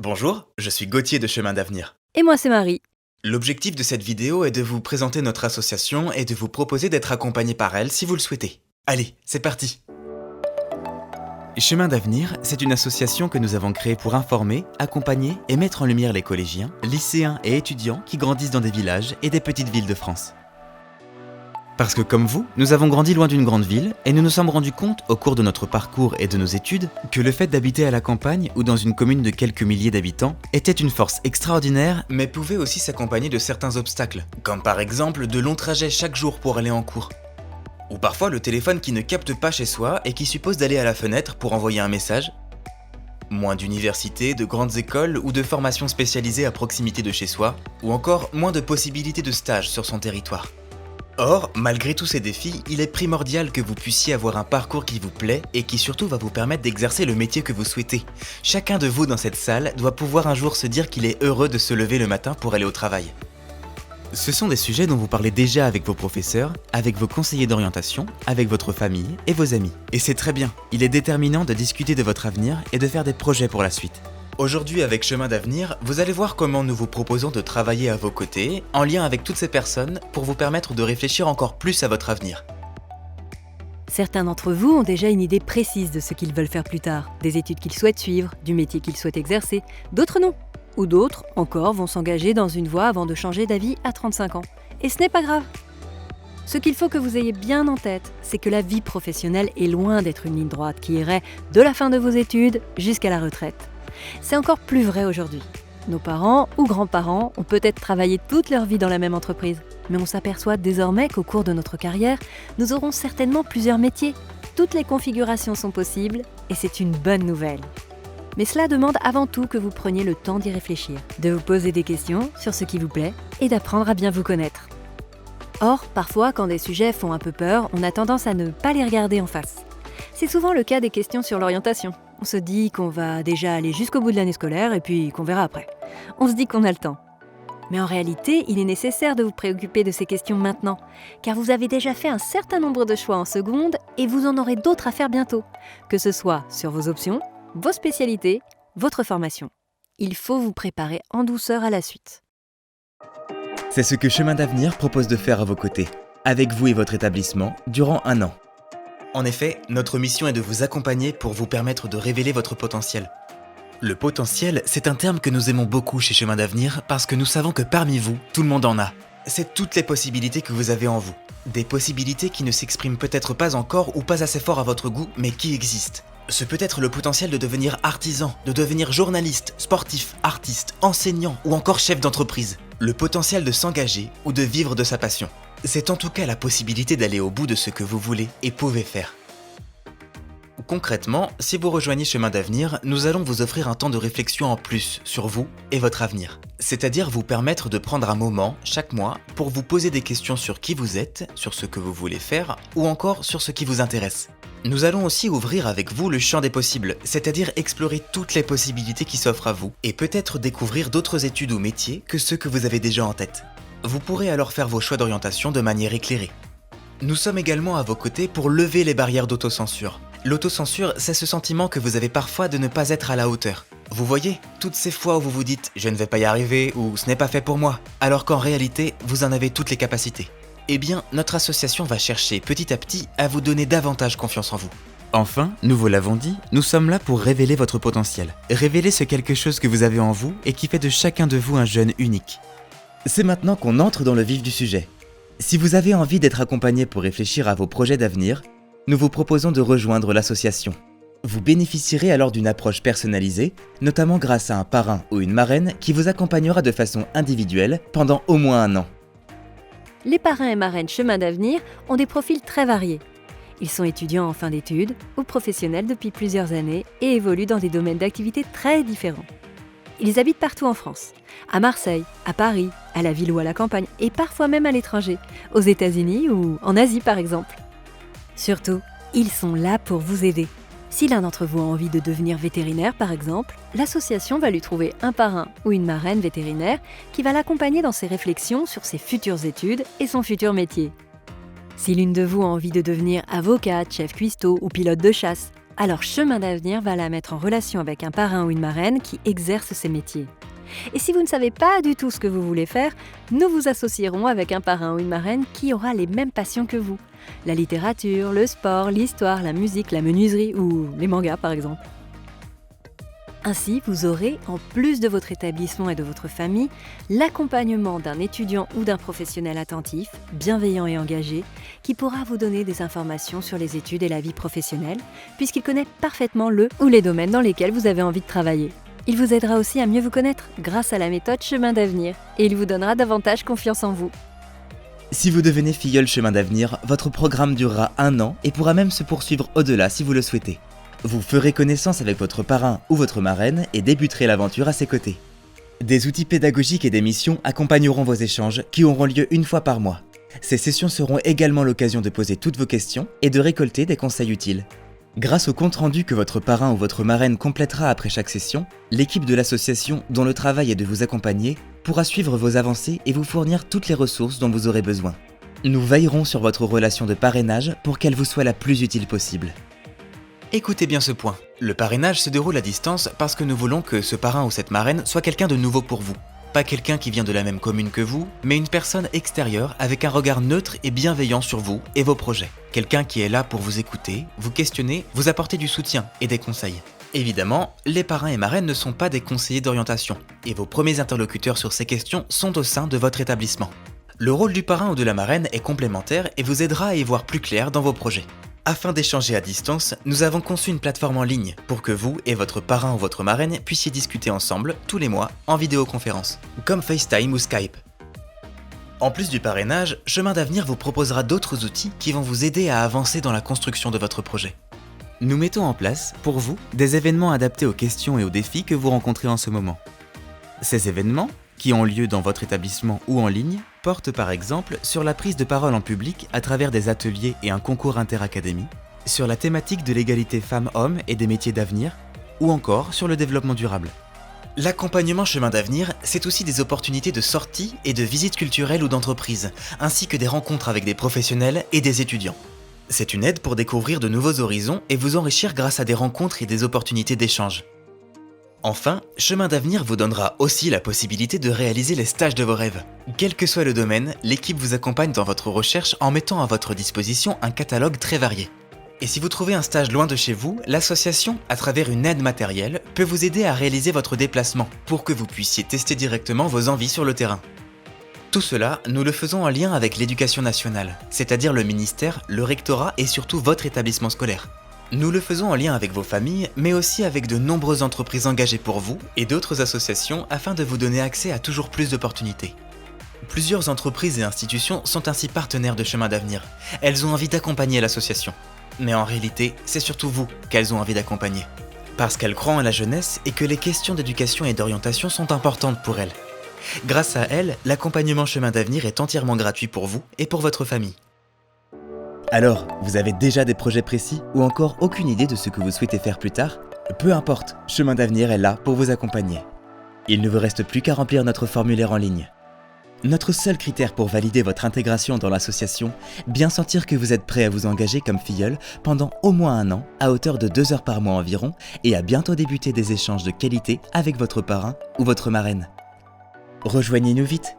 Bonjour, je suis Gauthier de Chemin d'Avenir. Et moi, c'est Marie. L'objectif de cette vidéo est de vous présenter notre association et de vous proposer d'être accompagné par elle si vous le souhaitez. Allez, c'est parti. Chemin d'Avenir, c'est une association que nous avons créée pour informer, accompagner et mettre en lumière les collégiens, lycéens et étudiants qui grandissent dans des villages et des petites villes de France. Parce que comme vous, nous avons grandi loin d'une grande ville et nous nous sommes rendus compte au cours de notre parcours et de nos études que le fait d'habiter à la campagne ou dans une commune de quelques milliers d'habitants était une force extraordinaire mais pouvait aussi s'accompagner de certains obstacles, comme par exemple de longs trajets chaque jour pour aller en cours. Ou parfois le téléphone qui ne capte pas chez soi et qui suppose d'aller à la fenêtre pour envoyer un message. Moins d'universités, de grandes écoles ou de formations spécialisées à proximité de chez soi, ou encore moins de possibilités de stage sur son territoire. Or, malgré tous ces défis, il est primordial que vous puissiez avoir un parcours qui vous plaît et qui surtout va vous permettre d'exercer le métier que vous souhaitez. Chacun de vous dans cette salle doit pouvoir un jour se dire qu'il est heureux de se lever le matin pour aller au travail. Ce sont des sujets dont vous parlez déjà avec vos professeurs, avec vos conseillers d'orientation, avec votre famille et vos amis. Et c'est très bien, il est déterminant de discuter de votre avenir et de faire des projets pour la suite. Aujourd'hui, avec Chemin d'Avenir, vous allez voir comment nous vous proposons de travailler à vos côtés, en lien avec toutes ces personnes, pour vous permettre de réfléchir encore plus à votre avenir. Certains d'entre vous ont déjà une idée précise de ce qu'ils veulent faire plus tard, des études qu'ils souhaitent suivre, du métier qu'ils souhaitent exercer, d'autres non. Ou d'autres, encore, vont s'engager dans une voie avant de changer d'avis à 35 ans. Et ce n'est pas grave. Ce qu'il faut que vous ayez bien en tête, c'est que la vie professionnelle est loin d'être une ligne droite qui irait de la fin de vos études jusqu'à la retraite. C'est encore plus vrai aujourd'hui. Nos parents ou grands-parents ont peut-être travaillé toute leur vie dans la même entreprise, mais on s'aperçoit désormais qu'au cours de notre carrière, nous aurons certainement plusieurs métiers. Toutes les configurations sont possibles et c'est une bonne nouvelle. Mais cela demande avant tout que vous preniez le temps d'y réfléchir, de vous poser des questions sur ce qui vous plaît et d'apprendre à bien vous connaître. Or, parfois, quand des sujets font un peu peur, on a tendance à ne pas les regarder en face. C'est souvent le cas des questions sur l'orientation. On se dit qu'on va déjà aller jusqu'au bout de l'année scolaire et puis qu'on verra après. On se dit qu'on a le temps. Mais en réalité, il est nécessaire de vous préoccuper de ces questions maintenant, car vous avez déjà fait un certain nombre de choix en seconde et vous en aurez d'autres à faire bientôt, que ce soit sur vos options, vos spécialités, votre formation. Il faut vous préparer en douceur à la suite. C'est ce que Chemin d'Avenir propose de faire à vos côtés, avec vous et votre établissement, durant 1 an. En effet, notre mission est de vous accompagner pour vous permettre de révéler votre potentiel. Le potentiel, c'est un terme que nous aimons beaucoup chez Chemin d'Avenir parce que nous savons que parmi vous, tout le monde en a. C'est toutes les possibilités que vous avez en vous. Des possibilités qui ne s'expriment peut-être pas encore ou pas assez fort à votre goût, mais qui existent. Ce peut être le potentiel de devenir artisan, de devenir journaliste, sportif, artiste, enseignant ou encore chef d'entreprise. Le potentiel de s'engager ou de vivre de sa passion. C'est en tout cas la possibilité d'aller au bout de ce que vous voulez et pouvez faire. Concrètement, si vous rejoignez Chemin d'Avenir, nous allons vous offrir un temps de réflexion en plus sur vous et votre avenir. C'est-à-dire vous permettre de prendre un moment, chaque mois, pour vous poser des questions sur qui vous êtes, sur ce que vous voulez faire, ou encore sur ce qui vous intéresse. Nous allons aussi ouvrir avec vous le champ des possibles, c'est-à-dire explorer toutes les possibilités qui s'offrent à vous, et peut-être découvrir d'autres études ou métiers que ceux que vous avez déjà en tête. Vous pourrez alors faire vos choix d'orientation de manière éclairée. Nous sommes également à vos côtés pour lever les barrières d'autocensure. L'autocensure, c'est ce sentiment que vous avez parfois de ne pas être à la hauteur. Vous voyez, toutes ces fois où vous vous dites « je ne vais pas y arriver » ou « ce n'est pas fait pour moi », alors qu'en réalité, vous en avez toutes les capacités. Eh bien, notre association va chercher petit à petit à vous donner davantage confiance en vous. Enfin, nous vous l'avons dit, nous sommes là pour révéler votre potentiel. Révéler ce quelque chose que vous avez en vous et qui fait de chacun de vous un jeune unique. C'est maintenant qu'on entre dans le vif du sujet. Si vous avez envie d'être accompagné pour réfléchir à vos projets d'avenir, nous vous proposons de rejoindre l'association. Vous bénéficierez alors d'une approche personnalisée, notamment grâce à un parrain ou une marraine qui vous accompagnera de façon individuelle pendant au moins 1 an. Les parrains et marraines Chemin d'Avenir ont des profils très variés. Ils sont étudiants en fin d'études ou professionnels depuis plusieurs années et évoluent dans des domaines d'activité très différents. Ils habitent partout en France, à Marseille, à Paris, à la ville ou à la campagne, et parfois même à l'étranger, aux États-Unis ou en Asie par exemple. Surtout, ils sont là pour vous aider. Si l'un d'entre vous a envie de devenir vétérinaire par exemple, l'association va lui trouver un parrain ou une marraine vétérinaire qui va l'accompagner dans ses réflexions sur ses futures études et son futur métier. Si l'une de vous a envie de devenir avocate, chef cuistot ou pilote de chasse, Alors Chemin d'Avenir va la mettre en relation avec un parrain ou une marraine qui exerce ces métiers. Et si vous ne savez pas du tout ce que vous voulez faire, nous vous associerons avec un parrain ou une marraine qui aura les mêmes passions que vous. La littérature, le sport, l'histoire, la musique, la menuiserie ou les mangas par exemple. Ainsi, vous aurez, en plus de votre établissement et de votre famille, l'accompagnement d'un étudiant ou d'un professionnel attentif, bienveillant et engagé, qui pourra vous donner des informations sur les études et la vie professionnelle, puisqu'il connaît parfaitement le ou les domaines dans lesquels vous avez envie de travailler. Il vous aidera aussi à mieux vous connaître grâce à la méthode Chemin d'Avenir, et il vous donnera davantage confiance en vous. Si vous devenez filleul Chemin d'Avenir, votre programme durera 1 an et pourra même se poursuivre au-delà si vous le souhaitez. Vous ferez connaissance avec votre parrain ou votre marraine et débuterez l'aventure à ses côtés. Des outils pédagogiques et des missions accompagneront vos échanges qui auront lieu 1 fois par mois. Ces sessions seront également l'occasion de poser toutes vos questions et de récolter des conseils utiles. Grâce au compte-rendu que votre parrain ou votre marraine complétera après chaque session, l'équipe de l'association, dont le travail est de vous accompagner, pourra suivre vos avancées et vous fournir toutes les ressources dont vous aurez besoin. Nous veillerons sur votre relation de parrainage pour qu'elle vous soit la plus utile possible. Écoutez bien ce point. Le parrainage se déroule à distance parce que nous voulons que ce parrain ou cette marraine soit quelqu'un de nouveau pour vous. Pas quelqu'un qui vient de la même commune que vous, mais une personne extérieure avec un regard neutre et bienveillant sur vous et vos projets. Quelqu'un qui est là pour vous écouter, vous questionner, vous apporter du soutien et des conseils. Évidemment, les parrains et marraines ne sont pas des conseillers d'orientation, et vos premiers interlocuteurs sur ces questions sont au sein de votre établissement. Le rôle du parrain ou de la marraine est complémentaire et vous aidera à y voir plus clair dans vos projets. Afin d'échanger à distance, nous avons conçu une plateforme en ligne pour que vous et votre parrain ou votre marraine puissiez discuter ensemble tous les mois en vidéoconférence, comme FaceTime ou Skype. En plus du parrainage, Chemin d'Avenir vous proposera d'autres outils qui vont vous aider à avancer dans la construction de votre projet. Nous mettons en place, pour vous, des événements adaptés aux questions et aux défis que vous rencontrez en ce moment. Ces événements, qui ont lieu dans votre établissement ou en ligne, portent par exemple sur la prise de parole en public à travers des ateliers et un concours interacadémie, sur la thématique de l'égalité femmes-hommes et des métiers d'avenir, ou encore sur le développement durable. L'accompagnement Chemin d'Avenir, c'est aussi des opportunités de sortie et de visites culturelles ou d'entreprise, ainsi que des rencontres avec des professionnels et des étudiants. C'est une aide pour découvrir de nouveaux horizons et vous enrichir grâce à des rencontres et des opportunités d'échange. Enfin, Chemin d'Avenir vous donnera aussi la possibilité de réaliser les stages de vos rêves. Quel que soit le domaine, l'équipe vous accompagne dans votre recherche en mettant à votre disposition un catalogue très varié. Et si vous trouvez un stage loin de chez vous, l'association, à travers une aide matérielle, peut vous aider à réaliser votre déplacement pour que vous puissiez tester directement vos envies sur le terrain. Tout cela, nous le faisons en lien avec l'Éducation nationale, c'est-à-dire le ministère, le rectorat et surtout votre établissement scolaire. Nous le faisons en lien avec vos familles, mais aussi avec de nombreuses entreprises engagées pour vous et d'autres associations afin de vous donner accès à toujours plus d'opportunités. Plusieurs entreprises et institutions sont ainsi partenaires de Chemin d'Avenir. Elles ont envie d'accompagner l'association. Mais en réalité, c'est surtout vous qu'elles ont envie d'accompagner. Parce qu'elles croient en la jeunesse et que les questions d'éducation et d'orientation sont importantes pour elles. Grâce à elles, l'accompagnement Chemin d'Avenir est entièrement gratuit pour vous et pour votre famille. Alors, vous avez déjà des projets précis ou encore aucune idée de ce que vous souhaitez faire plus tard? Peu importe, Chemin d'Avenir est là pour vous accompagner. Il ne vous reste plus qu'à remplir notre formulaire en ligne. Notre seul critère pour valider votre intégration dans l'association, bien sentir que vous êtes prêt à vous engager comme filleul pendant au moins 1 an, à hauteur de 2 heures par mois environ, et à bientôt débuter des échanges de qualité avec votre parrain ou votre marraine. Rejoignez-nous vite